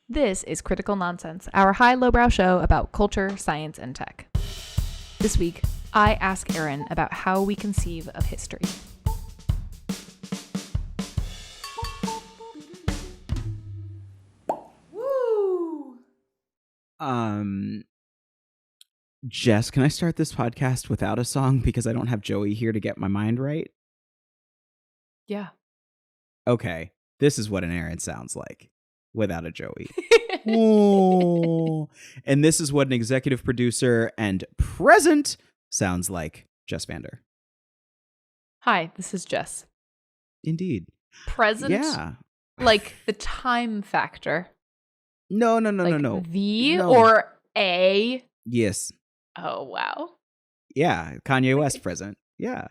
This is Critical Nonsense, our high-lowbrow show about culture, science, and tech. This week, I ask Aaron about how we conceive of history. Woo! Jess, can I start this podcast without a song because I don't have Joey here to get my mind right? Yeah. Okay, this is what an Aaron sounds like without a Joey. Ooh. And this is what an executive producer and present sounds like, Jess Vander. Hi, this is Jess. Indeed. Present? Yeah. Like the time factor. No. The No. or a? Yes. Oh, wow. Yeah, Kanye West present. Yeah.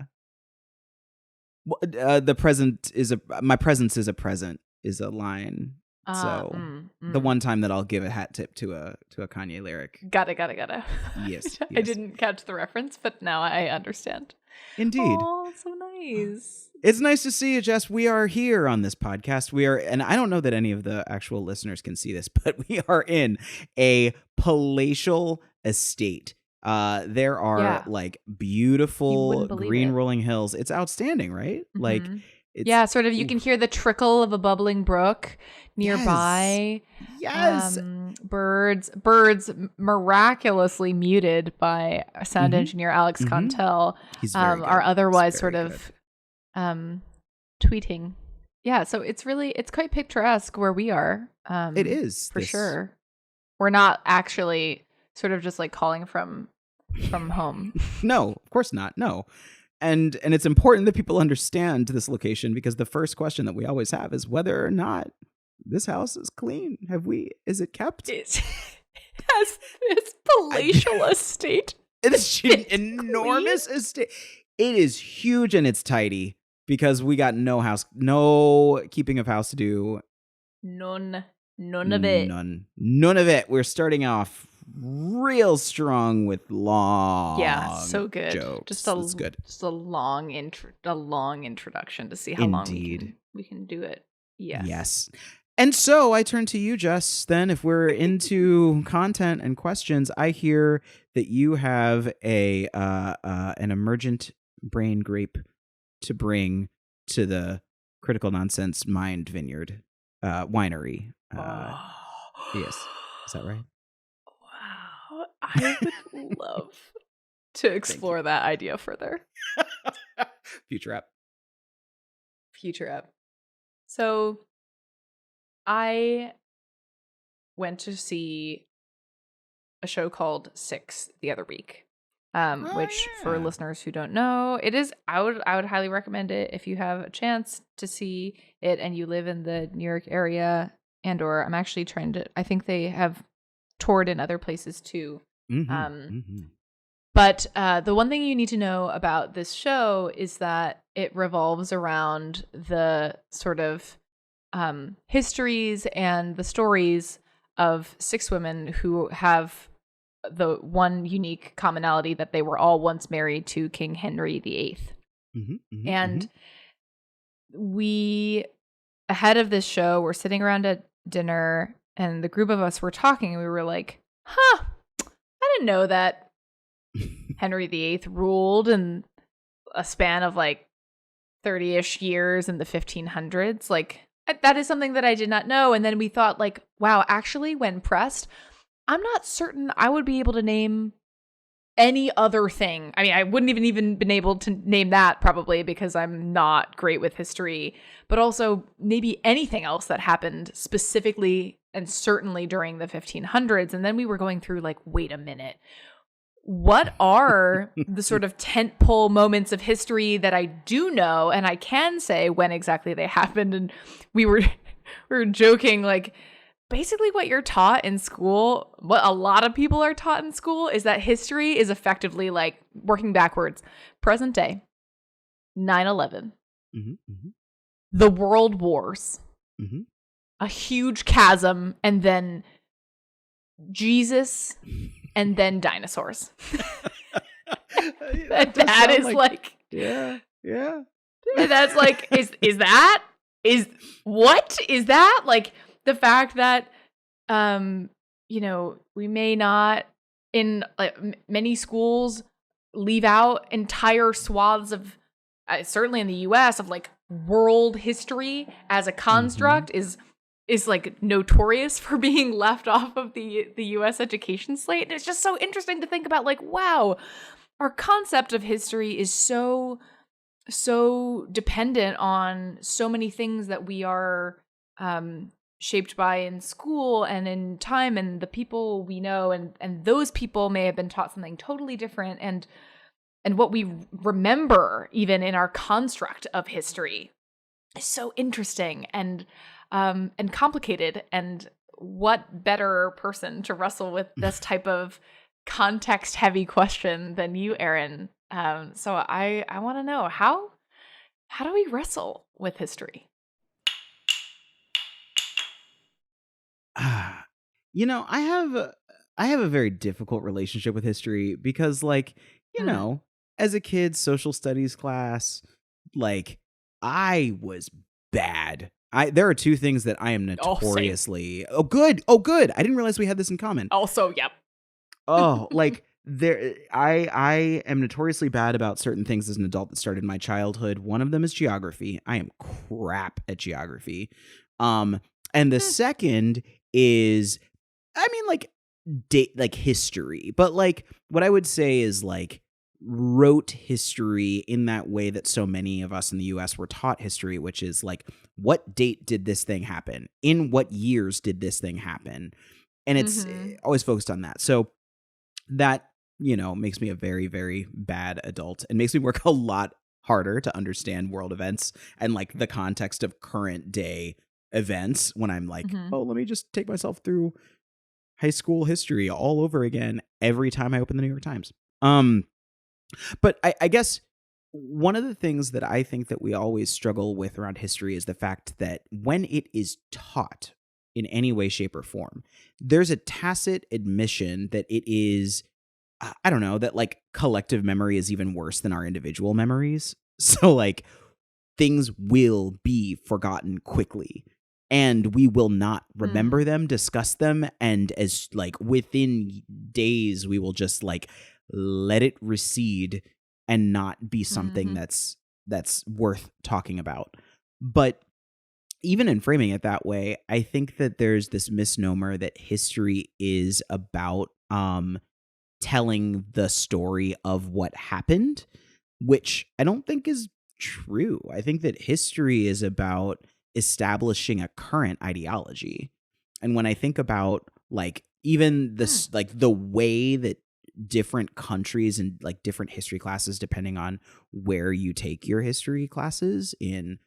Well, the present is my presence is a present is a line. So the one time that I'll give a hat tip to a Kanye lyric. Got it. Yes. I didn't catch the reference, but now I understand. Indeed. Oh, so nice. It's nice to see you, Jess. We are here on this podcast. And I don't know that any of the actual listeners can see this, but we are in a palatial estate. There are like beautiful green rolling hills. It's outstanding, right? Mm-hmm. Like, sort of. You can hear the trickle of a bubbling brook nearby. Yes. Birds miraculously muted by sound engineer Alex Contel. He's very good. Are otherwise He's sort very of tweeting. Yeah, so it's quite picturesque where we are. It is for sure. We're not actually sort of just like calling from home. No, of course not. No. And it's important that people understand this location because the first question that we always have is whether or not this house is clean. Is it kept? It's palatial estate. It is an enormous estate. It is huge and it's tidy because we got no keeping of house to do. None of it. None of it. We're starting off real strong with long so good jokes. Just a long introduction to see how long we can do it. Yes. And so I turn to you, Jess. Then if we're into content and questions, I hear that you have an emergent brain grape to bring to the Critical Nonsense Mind Vineyard winery. Yes. Is that right? Wow. I would love to explore that idea further. Future app. So I went to see a show called Six the other week, for listeners who don't know, it is. I would highly recommend it if you have a chance to see it and you live in the New York area, or I'm actually trying to. I think they have toured in other places too. But the one thing you need to know about this show is that it revolves around the sort of histories and the stories of six women who have the one unique commonality that they were all once married to King Henry VIII. And we, ahead of this show, were sitting around at dinner and the group of us were talking and we were like, I didn't know that Henry VIII ruled in a span of like 30-ish years in the 1500s. Like, that is something that I did not know. And then we thought like, wow, actually, when pressed, I'm not certain I would be able to name any other thing. I mean, I wouldn't even been able to name that probably because I'm not great with history, but also maybe anything else that happened specifically and certainly during the 1500s. And then we were going through like, wait a minute. What are the sort of tentpole moments of history that I do know and I can say when exactly they happened? And we were joking like, basically what you're taught in school, what a lot of people are taught in school, is that history is effectively like working backwards. Present day, 9/11, the world wars, a huge chasm, and then Jesus, and then dinosaurs. that is like yeah. That's like, is that like the fact that we may not in many schools leave out entire swaths of certainly in the US of like world history as a construct is like notorious for being left off of the US education slate. And it's just so interesting to think about like, wow, our concept of history is so dependent on so many things that we are shaped by in school and in time and the people we know, and those people may have been taught something totally different, and what we remember even in our construct of history is so interesting and complicated. And what better person to wrestle with this type of context heavy question than you, Aaron? So I want to know, how do we wrestle with history? I have a very difficult relationship with history because, like, as a kid, social studies class, like, I was bad. There are two things that I am notoriously. Oh, good. I didn't realize we had this in common. Also, yep. Like I am notoriously bad about certain things as an adult that started my childhood. One of them is geography. I am crap at geography. And the second is, like history, but like what I would say is like rote history in that way that so many of us in the US were taught history, which is like, what date did this thing happen? In what years did this thing happen? And it's always focused on that. So that, makes me a very, very bad adult and makes me work a lot harder to understand world events and like the context of current day events when I'm like, let me just take myself through high school history all over again every time I open the New York Times. But I guess one of the things that I think that we always struggle with around history is the fact that when it is taught in any way, shape, or form, there's a tacit admission that it is, I don't know, that like collective memory is even worse than our individual memories. So like things will be forgotten quickly and we will not remember them, discuss them. And as like within days, we will just like let it recede and not be something that's worth talking about. But even in framing it that way, I think that there's this misnomer that history is about telling the story of what happened, which I don't think is true. I think that history is about establishing a current ideology. And when I think about like even this, like the way that different countries and like different history classes, depending on where you take your history classes in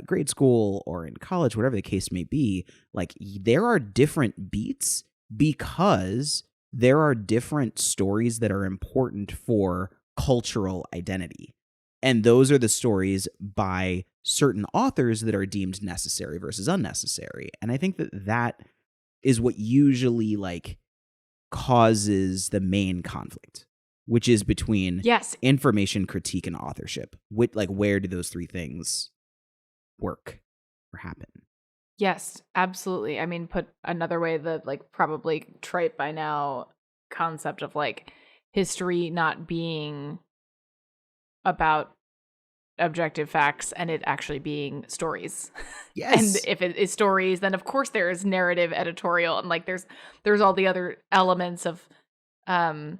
grade school or in college, whatever the case may be, like there are different beats because there are different stories that are important for cultural identity. And those are the stories by certain authors that are deemed necessary versus unnecessary. And I think that that is what usually like causes the main conflict, which is between information critique and authorship. Like, where do those three things work or happen? Yes, absolutely. I mean, put another way, the like probably trite by now concept of like history not being about objective facts and it actually being stories. Yes. And if it is stories, then of course there is narrative, editorial, and like there's all the other elements of there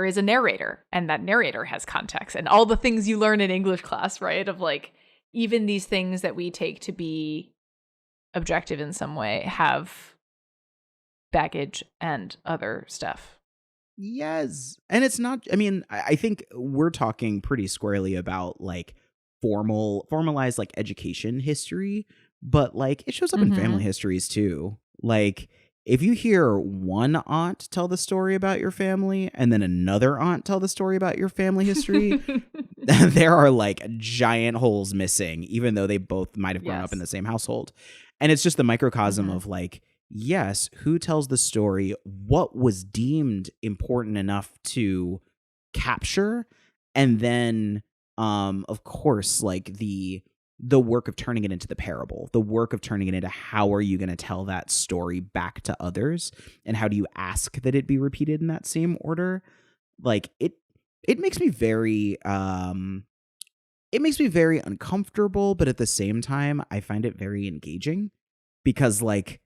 is a narrator and that narrator has context and all the things you learn in English class, right? Of like even these things that we take to be objective in some way have baggage and other stuff. Yes. And it's not, I mean, I think we're talking pretty squarely about like formalized like education history, but like it shows up in family histories too. Like if you hear one aunt tell the story about your family and then another aunt tell the story about your family history, there are like giant holes missing, even though they both might have grown up in the same household. And it's just the microcosm of like, yes, who tells the story, what was deemed important enough to capture, and then of course like the the work of turning it into the parable, the work of turning it into how are you going to tell that story back to others, and how do you ask that it be repeated in that same order? Like it makes me very uncomfortable, but at the same time I find it very engaging, because like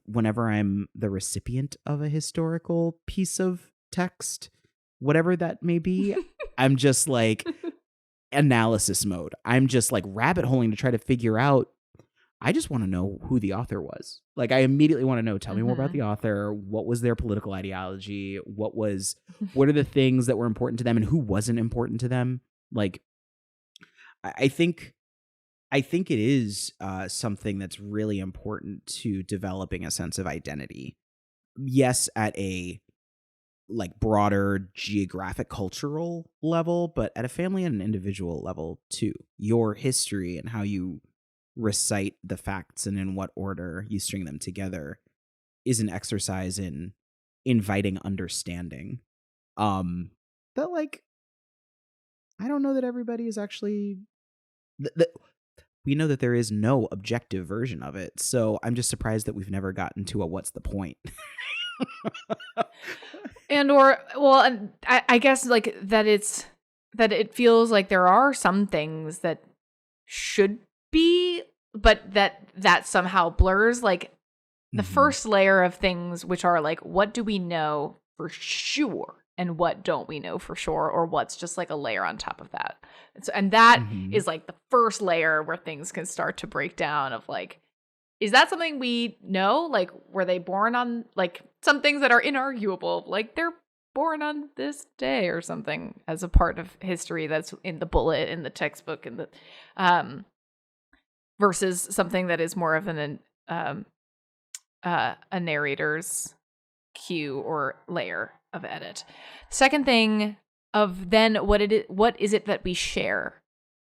whenever I'm the recipient of a historical piece of text, whatever that may be, I'm just like analysis mode. I'm just like rabbit holing to try to figure out. I just want to know who the author was. Like, I immediately want to know, tell me more about the author. What was their political ideology? What are the things that were important to them and who wasn't important to them? Like, I think it is something that's really important to developing a sense of identity. Yes, at a like broader geographic cultural level, but at a family and an individual level too. Your history and how you recite the facts and in what order you string them together is an exercise in inviting understanding. But like, I don't know that everybody is actually we know that there is no objective version of it, so I'm just surprised that we've never gotten to a what's the point. And I guess like that it feels like there are some things that should be, but that somehow blurs like the first layer of things, which are like, what do we know for sure and what don't we know for sure, or what's just like a layer on top of that. And that is like the first layer where things can start to break down of like, is that something we know? Like, were they born on like some things that are inarguable, like they're born on this day or something as a part of history that's in the bullet, in the textbook, in the versus something that is more of a narrator's cue or layer of edit. Second thing of then what is it that we share?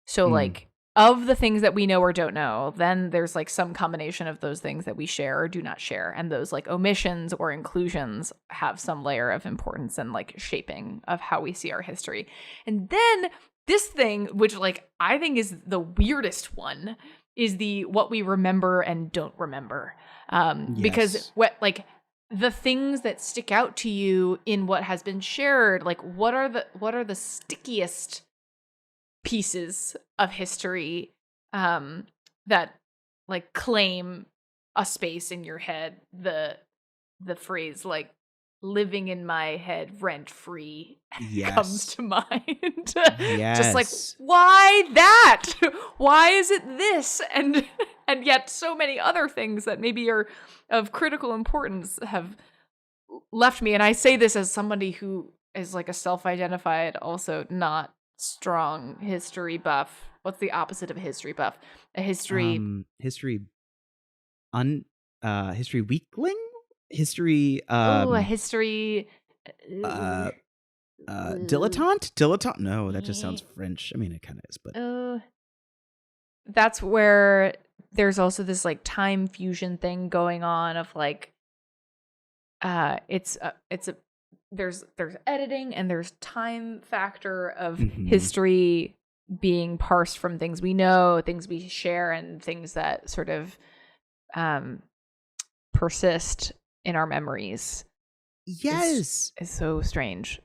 So like, of the things that we know or don't know, then there's like some combination of those things that we share or do not share. And those like omissions or inclusions have some layer of importance and like shaping of how we see our history. And then this thing, which like I think is the weirdest one, is what we remember and don't remember. Because what like the things that stick out to you in what has been shared, like what are the stickiest pieces of history that like claim a space in your head? The phrase like living in my head rent free comes to mind. Just like, why that? Why is it this? And yet so many other things that maybe are of critical importance have left me. And I say this as somebody who is like a self-identified, also not strong history buff. What's the opposite of a history buff? A history history weakling? History a history dilettante? No, that just sounds French. I mean, it kind of is, but that's where there's also this like time fusion thing going on of like there's editing and there's time factor of history being parsed from things we know, things we share, and things that sort of persist in our memories. Yes. It's so strange.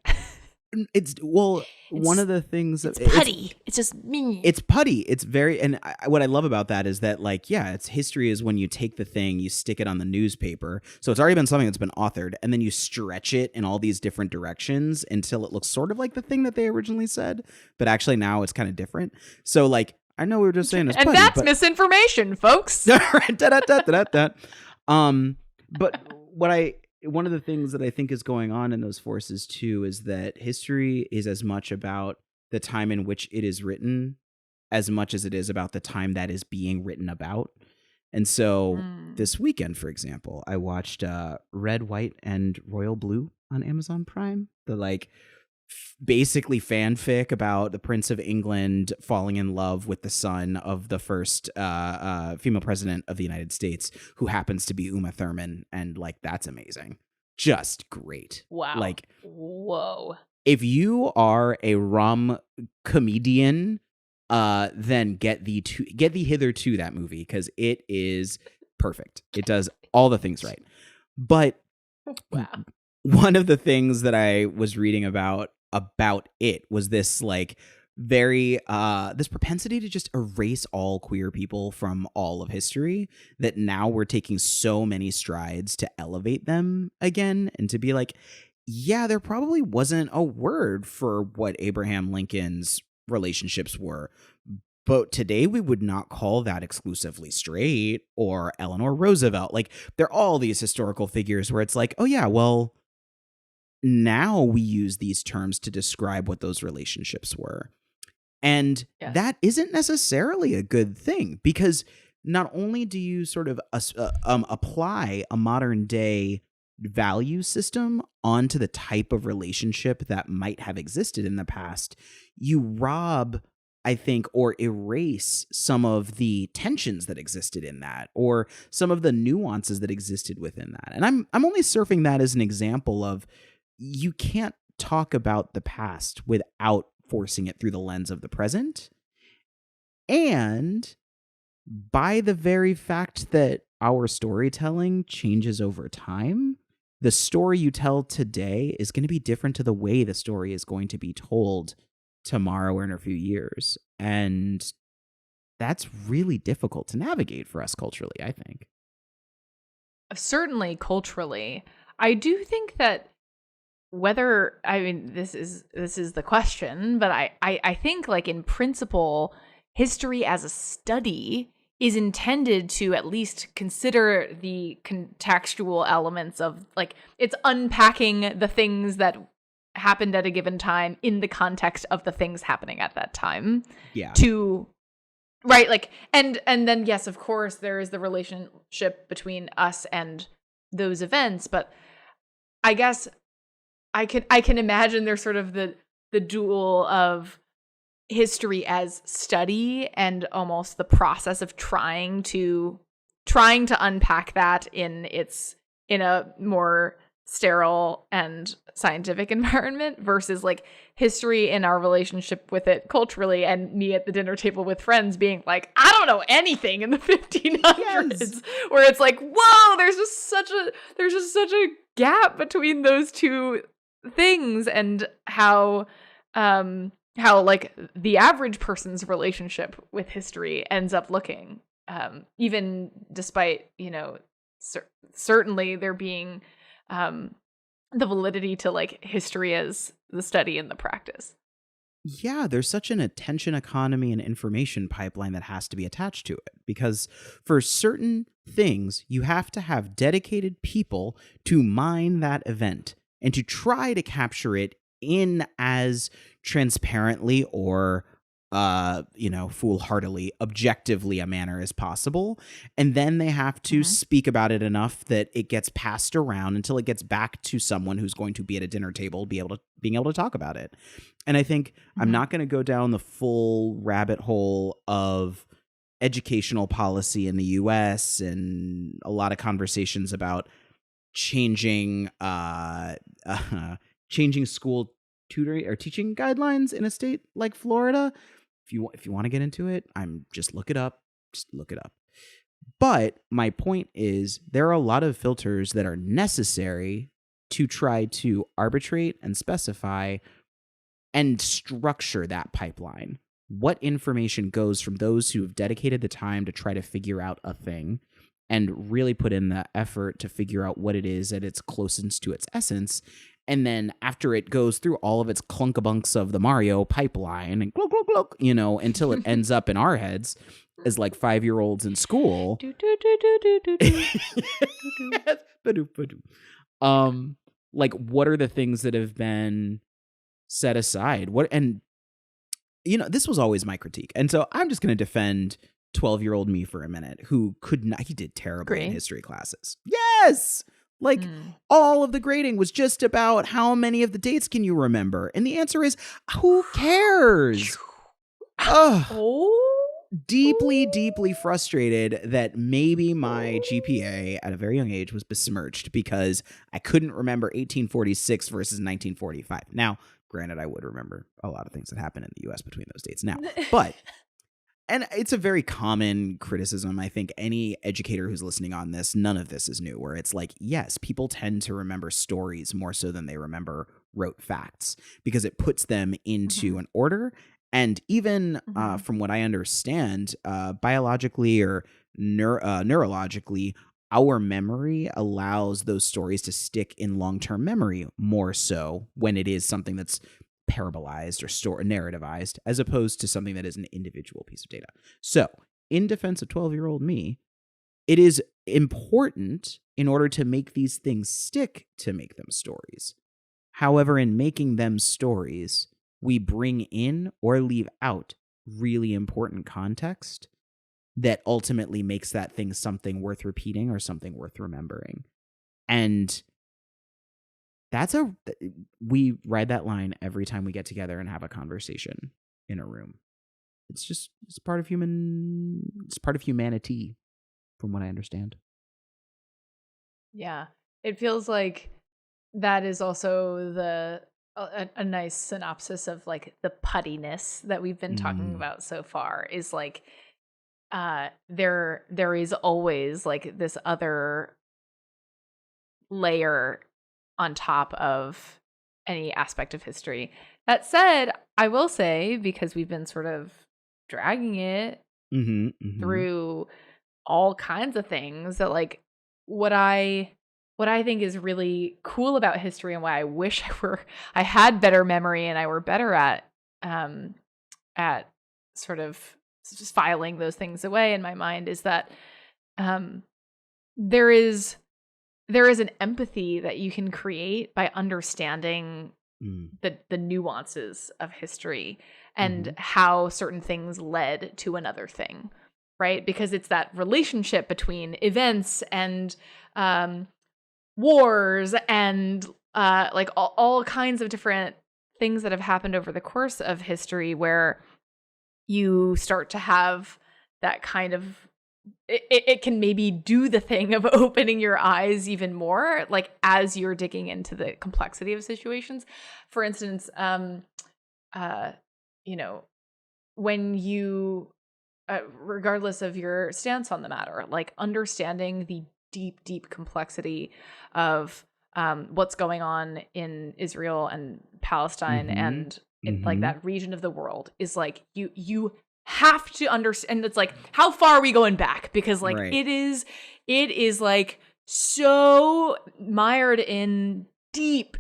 One of the things it's putty. It's just me. It's putty. It's very, and what I love about that is that like, yeah, it's history is when you take the thing, you stick it on the newspaper. So it's already been something that's been authored, and then you stretch it in all these different directions until it looks sort of like the thing that they originally said, but actually now it's kind of different. So like, I know we were just saying it's and putty, that's misinformation, folks. But one of the things that I think is going on in those forces too is that history is as much about the time in which it is written as much as it is about the time that is being written about. And so this weekend, for example, I watched Red, White, and Royal Blue on Amazon Prime. The like basically fanfic about the Prince of England falling in love with the son of the first female president of the United States, who happens to be Uma Thurman. And like, that's amazing. Just great. Wow. Like, whoa. If you are a rum comedian then get thee hither to that movie, because it is perfect. It does all the things right. But Wow. one of the things that I was reading about it was this like very this propensity to just erase all queer people from all of history, that now we're taking so many strides to elevate them again, and to be like, yeah, there probably wasn't a word for what Abraham Lincoln's relationships were, but today we would not call that exclusively straight, or Eleanor Roosevelt. Like, there are all these historical figures where it's like, oh yeah, well, now we use these terms to describe what those relationships were. And Yes. that isn't necessarily a good thing, because not only do you sort of apply a modern day value system onto the type of relationship that might have existed in the past, you rob, I think, or erase some of the tensions that existed in that, or some of the nuances that existed within that. And I'm only surfing that as an example of, you can't talk about the past without forcing it through the lens of the present. And by the very fact that our storytelling changes over time, the story you tell today is going to be different to the way the story is going to be told tomorrow or in a few years. And that's really difficult to navigate for us culturally, I think. Certainly culturally. I do think that whether, I mean, this is the question, but I think, like, in principle, history as a study is intended to at least consider the contextual elements of, like, it's unpacking the things that happened at a given time in the context of the things happening at that time. Yeah. Right, like, and then, yes, of course, there is the relationship between us and those events, but I guess I can imagine there's sort of the dual of history as study and almost the process of trying to unpack that in a more sterile and scientific environment, versus like history in our relationship with it culturally, and me at the dinner table with friends being like, I don't know anything in the 1500s. Yes. Where it's like, whoa, there's just such a gap between those two things, and how like the average person's relationship with history ends up looking, even despite, certainly there being the validity to like history as the study and the practice. Yeah, there's such an attention economy and information pipeline that has to be attached to it, because for certain things, you have to have dedicated people to mine that event and to try to capture it in as transparently or foolhardily, objectively a manner as possible. And then they have to speak about it enough that it gets passed around until it gets back to someone who's going to be at a dinner table, being able to talk about it. And I think I'm not going to go down the full rabbit hole of educational policy in the US and a lot of conversations about changing school tutoring or teaching guidelines in a state like Florida. If you want to get into it, just look it up. But my point is, there are a lot of filters that are necessary to try to arbitrate and specify and structure that pipeline. What information goes from those who have dedicated the time to try to figure out a thing and really put in the effort to figure out what it is at its closest to its essence. And then after it goes through all of its clunkabunks of the Mario pipeline and glug, glug, glug, until it ends up in our heads as like 5-year-olds in school. Like, what are the things that have been set aside? This was always my critique. And so I'm just going to defend 12-year-old me for a minute, who he did terribly in history classes. Yes! Like, all of the grading was just about how many of the dates can you remember? And the answer is, who cares? Deeply, deeply frustrated that maybe my GPA at a very young age was besmirched because I couldn't remember 1846 versus 1945. Now, Granted, I would remember a lot of things that happened in the U.S. between those dates now. But, and it's a very common criticism. I think any educator who's listening on this, none of this is new, where it's like, yes, people tend to remember stories more so than they remember rote facts because it puts them into an order. And even from what I understand, biologically or neurologically, our memory allows those stories to stick in long-term memory more so when it is something that's parabolized or narrativized, as opposed to something that is an individual piece of data. So, in defense of 12-year-old me, it is important in order to make these things stick to make them stories. However, in making them stories, we bring in or leave out really important context that ultimately makes that thing something worth repeating or something worth remembering. And we ride that line every time we get together and have a conversation in a room. It's part of humanity, from what I understand. Yeah. It feels like that is also a nice synopsis of like the puttiness that we've been talking about so far, is like there is always like this other layer on top of any aspect of history. That said, I will say, because we've been sort of dragging it through all kinds of things, that like what I think is really cool about history, and why I wish I had better memory and I were better at sort of just filing those things away in my mind, is that there is an empathy that you can create by understanding the nuances of history and how certain things led to another thing, right? Because it's that relationship between events and wars and like all kinds of different things that have happened over the course of history, where you start to have that kind of it can maybe do the thing of opening your eyes even more, like as you're digging into the complexity of situations. For instance, when you, regardless of your stance on the matter, like understanding the deep complexity of what's going on in Israel and Palestine and in like that region of the world, is like you have to understand. It's like, how far are we going back? Because like it is like so mired in deep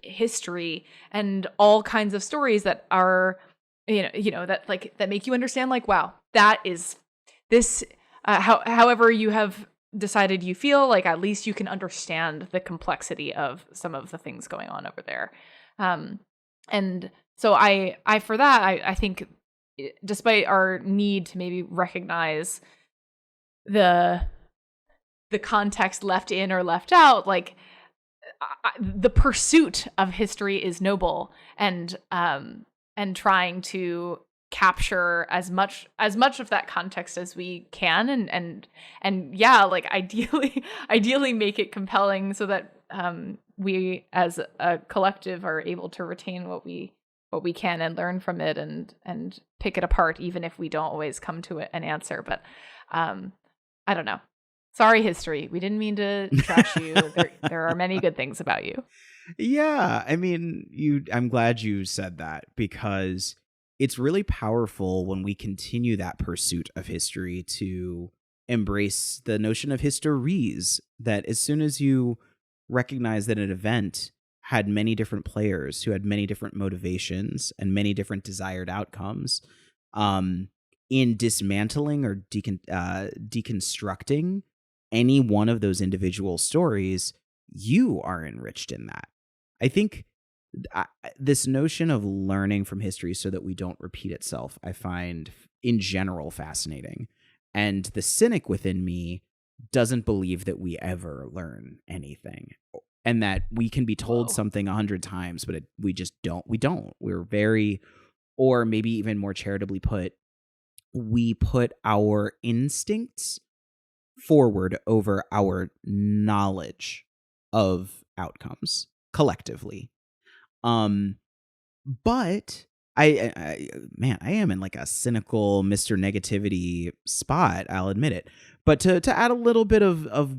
history and all kinds of stories that are that make you understand, like, wow, that is this however you have decided you feel, like at least you can understand the complexity of some of the things going on over there. And so I for that, I think, despite our need to maybe recognize the context left in or left out, like the pursuit of history is noble, and trying to capture as much of that context as we can, and yeah, like ideally make it compelling, so that we as a collective are able to retain what we can and learn from it, and pick it apart, even if we don't always come to an answer. But I don't know. Sorry, history. We didn't mean to trash you. There are many good things about you. Yeah, I mean, I'm glad you said that, because it's really powerful when we continue that pursuit of history to embrace the notion of histories, that as soon as you recognize that an event had many different players who had many different motivations and many different desired outcomes, in dismantling or deconstructing any one of those individual stories, you are enriched in that. I think this notion of learning from history so that we don't repeat itself, I find in general fascinating. And the cynic within me doesn't believe that we ever learn anything, and that we can be told something 100 times, but we just don't. We're very, or maybe even more charitably put, we put our instincts forward over our knowledge of outcomes collectively. But man, I am in like a cynical Mr. Negativity spot. I'll admit it. But to add a little bit of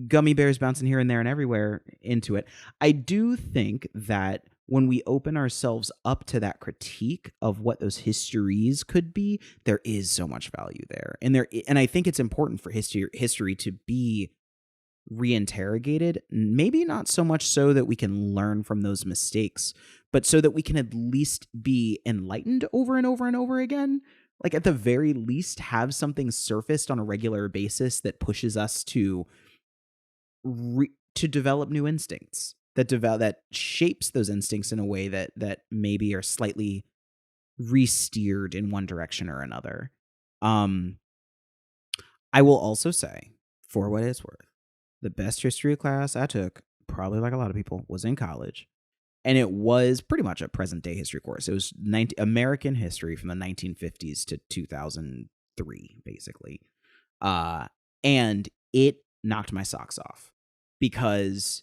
gummy bears bouncing here and there and everywhere into it, I do think that when we open ourselves up to that critique of what those histories could be, there is so much value there. And I think it's important for history to be reinterrogated, maybe not so much so that we can learn from those mistakes, but so that we can at least be enlightened over and over and over again. Like at the very least, have something surfaced on a regular basis that pushes us to develop new instincts, that shapes those instincts in a way that maybe are slightly re-steered in one direction or another. I will also say, for what it's worth, the best history class I took, probably like a lot of people, was in college. And it was pretty much a present-day history course. It was American history from the 1950s to 2003, basically. And it knocked my socks off because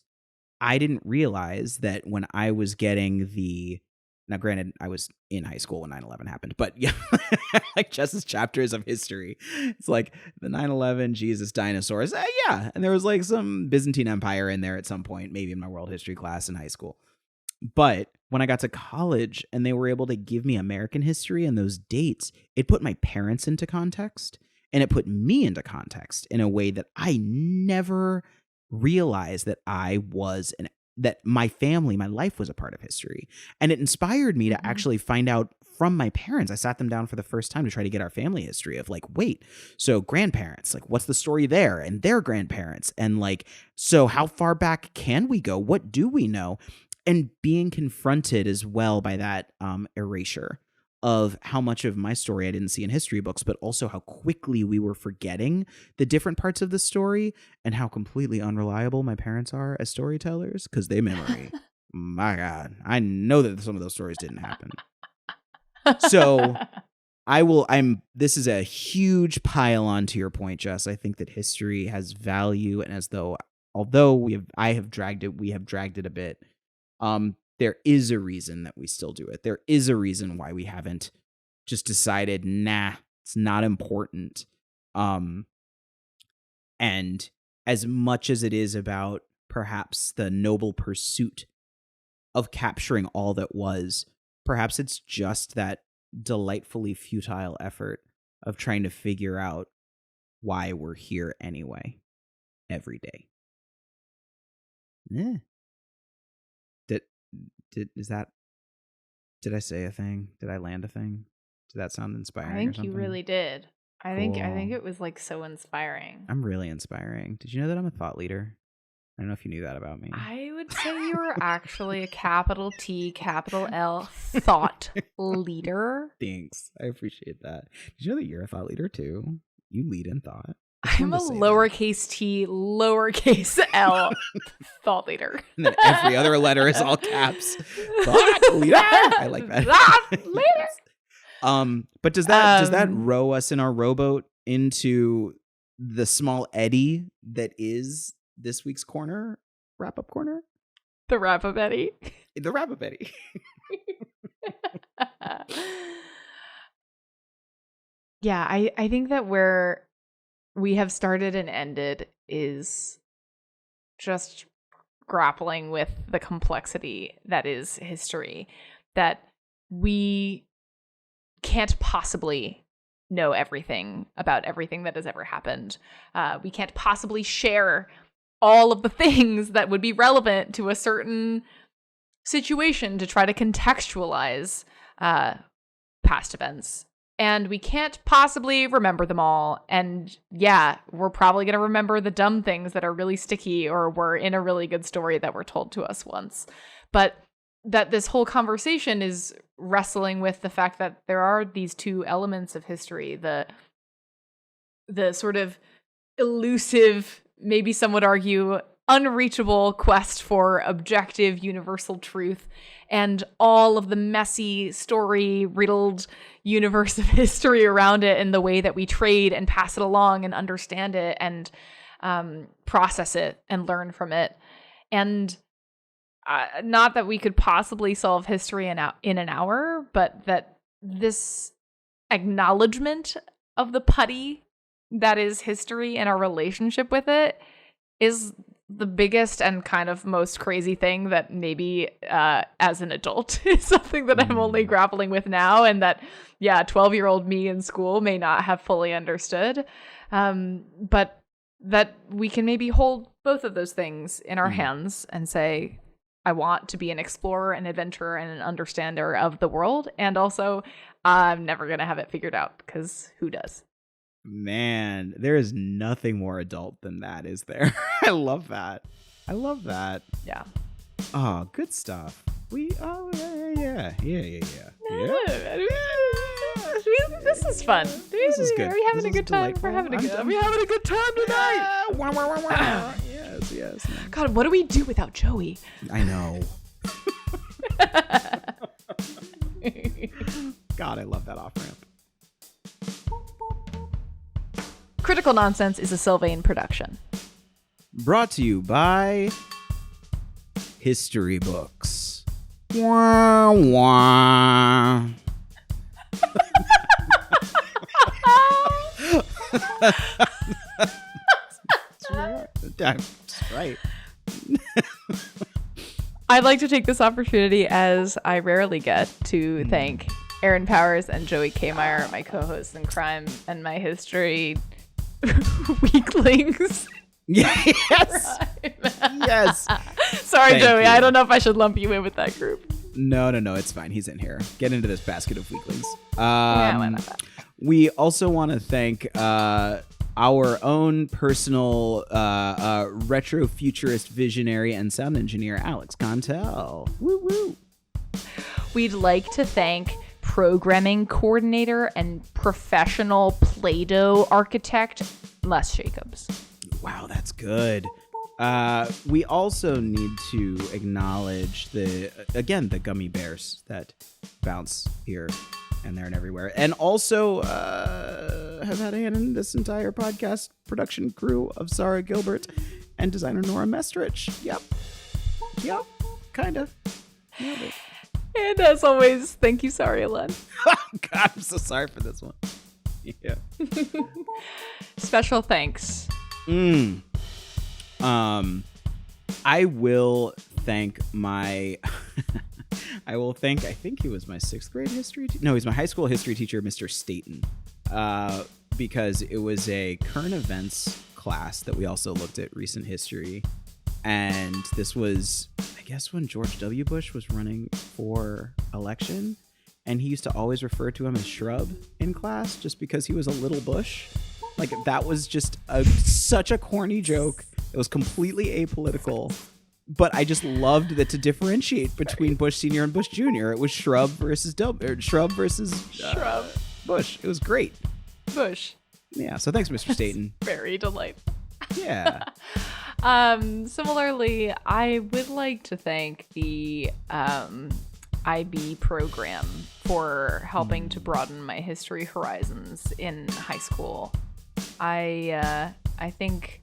I didn't realize that when I was getting now granted, I was in high school when 9/11 happened, but yeah, like Jess's chapters of history. It's like the 9/11, Jesus, dinosaurs. Yeah. And there was like some Byzantine Empire in there at some point, maybe in my world history class in high school. But when I got to college and they were able to give me American history and those dates, it put my parents into context and it put me into context in a way that I never realized that that my family, my life was a part of history. And it inspired me to actually find out from my parents. I sat them down for the first time to try to get our family history of like, wait, so grandparents, like what's the story there and their grandparents? And like, so how far back can we go? What do we know? And being confronted as well by that erasure of how much of my story I didn't see in history books, but also how quickly we were forgetting the different parts of the story and how completely unreliable my parents are as storytellers because they memory. My God, I know that some of those stories didn't happen. So this is a huge pile on to your point, Jess. I think that history has value, and although we have dragged it a bit. There is a reason that we still do it. There is a reason why we haven't just decided, nah, it's not important. And as much as it is about perhaps the noble pursuit of capturing all that was, perhaps it's just that delightfully futile effort of trying to figure out why we're here anyway, every day. Yeah. Did I say a thing? Did I land a thing? Did that sound inspiring? I think you really did. I think it was like so inspiring. I'm really inspiring. Did you know that I'm a thought leader? I don't know if you knew that about me. I would say you were actually a capital T, capital L thought leader. Thanks. I appreciate that. Did you know that you're a thought leader too? You lead in thought. I'm a lowercase t, lowercase l thought leader. And then every other letter is all caps. Thought leader. I like that. Thought leader. But does that row us in our rowboat into the small eddy that is this week's wrap-up corner? The wrap-up eddy. The wrap-up eddy. Yeah, I think that where we have started and ended is just grappling with the complexity that is history, that we can't possibly know everything about everything that has ever happened. We can't possibly share all of the things that would be relevant to a certain situation to try to contextualize past events. And we can't possibly remember them all. And yeah, we're probably going to remember the dumb things that are really sticky or were in a really good story that were told to us once. But that this whole conversation is wrestling with the fact that there are these two elements of history, the sort of elusive, maybe some would argue, unreachable quest for objective universal truth, and all of the messy, story-riddled universe of history around it, and the way that we trade and pass it along and understand it and process it and learn from it. And not that we could possibly solve history in an hour, but that this acknowledgement of the putty that is history and our relationship with it is the biggest and kind of most crazy thing that maybe as an adult is something that I'm only grappling with now, and that 12-year-old me in school may not have fully understood, but that we can maybe hold both of those things in our hands and say, I want to be an explorer, an adventurer, and an understander of the world, and also I'm never gonna have it figured out, because who does? Man, there is nothing more adult than that, is there? I love that. Yeah. Oh, good stuff. Yeah. This is fun. This is good. Are we having a good time? We're having a good time. We're having a good time tonight. Yes. God, what do we do without Joey? I know. God, I love that off-ramp. Critical Nonsense is a Sylvain production. Brought to you by History Books. Wah, wah. That's right. I'd like to take this opportunity, as I rarely get, to thank Aaron Powers and Joey K. Meyer, my co-hosts in crime and my history weaklings. Yes. Yes. Sorry, Thank Joey. you. I don't know if I should lump you in with that group. No, it's fine. He's in here. Get into this basket of weaklings. Why not? We also want to thank our own personal retro-futurist visionary and sound engineer, Alex Contel. Woo woo. We'd like to thank programming coordinator and professional Play-Doh architect, Les Jacobs. Wow, that's good. We also need to acknowledge the gummy bears that bounce here and there and everywhere, and also have had a hand in this entire podcast production crew of Sarah Gilbert and designer Nora Mestrich. Yep, kind of. And as always, thank you, Sorry Len. God, I'm so sorry for this one. Yeah. Special thanks. I will thank my I think he was my 6th grade history no, he's my high school history teacher, Mr. Staten, because it was a current events class that we also looked at recent history, and this was, I guess, when George W. Bush was running for election, and he used to always refer to him as Shrub in class just because he was a little Bush. Like, that was just such a corny joke. It was completely apolitical, but I just loved that to differentiate between Bush Sr. and Bush Jr. It was Shrub versus Bush. It was great. Bush. Yeah, so thanks, Mr. Staten. Very delightful. Yeah. Similarly, I would like to thank the IB program for helping to broaden my history horizons in high school. I think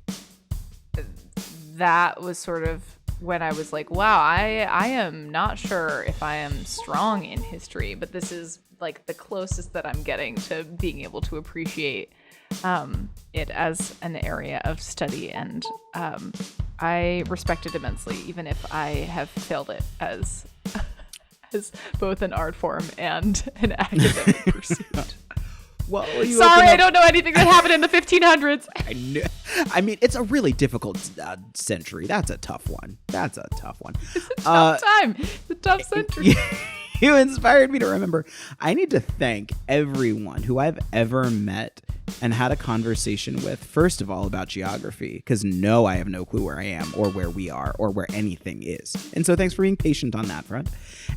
that was sort of when I was like, wow, I am not sure if I am strong in history, but this is like the closest that I'm getting to being able to appreciate it as an area of study, and I respect it immensely, even if I have failed it as both an art form and an academic pursuit. Well, sorry, I don't know anything that happened in the 1500s. I mean, it's a really difficult century. That's a tough one. It's a tough time. It's a tough century. You inspired me to remember. I need to thank everyone who I've ever met and had a conversation with, first of all, about geography, because no, I have no clue where I am or where we are or where anything is. And so thanks for being patient on that front.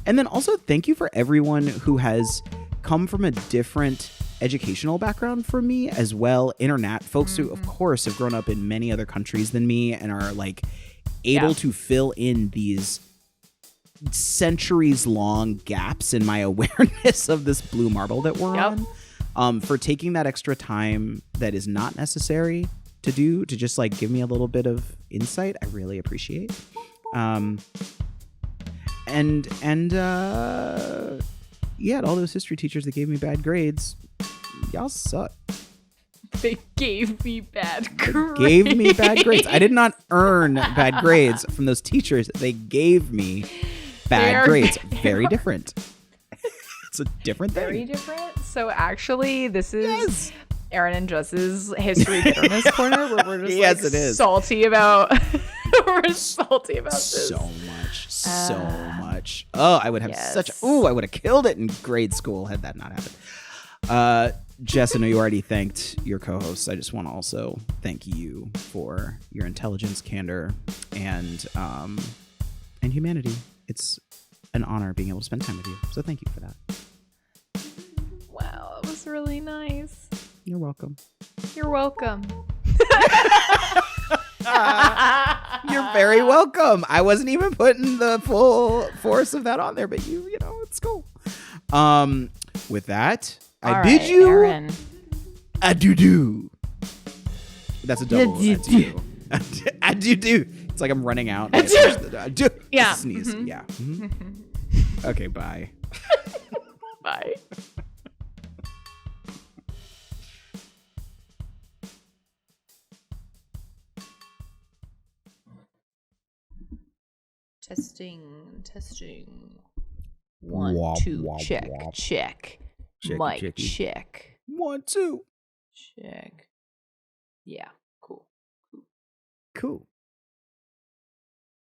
And then also thank you for everyone who has come from a different educational background from me as well. Folks who, of course, have grown up in many other countries than me and are like able to fill in these centuries-long gaps in my awareness of this blue marble that we're on. For taking that extra time that is not necessary to just like give me a little bit of insight. I really appreciate. and yeah, all those history teachers that gave me bad grades, y'all suck. They gave me bad grades. Gave me bad grades. I did not earn bad grades from those teachers. They gave me bad grades. Very different. It's a different thing. Very different. So actually, this is Aaron and Jess's history bitterness corner, where we're just yes, it is. salty about. We're salty about this. So much. Oh, I would have I would have killed it in grade school had that not happened. Jess, I know you already thanked your co-hosts. I just want to also thank you for your intelligence, candor, and humanity. It's an honor being able to spend time with you. So thank you for that. Wow, it was really nice. You're welcome. You're welcome. You're very welcome. I wasn't even putting the full force of that on there, but you know, it's cool. With that, I bid you Aaron. adieu. That's a double adieu. Adieu. It's like I'm running out. Adieu. Yeah. Sneeze. Mm-hmm. Yeah. Mm-hmm. Okay, bye. Bye. Testing. 1, 2, check. Checky, Mic, checky. check. 1, 2. Check. Yeah, cool. Cool.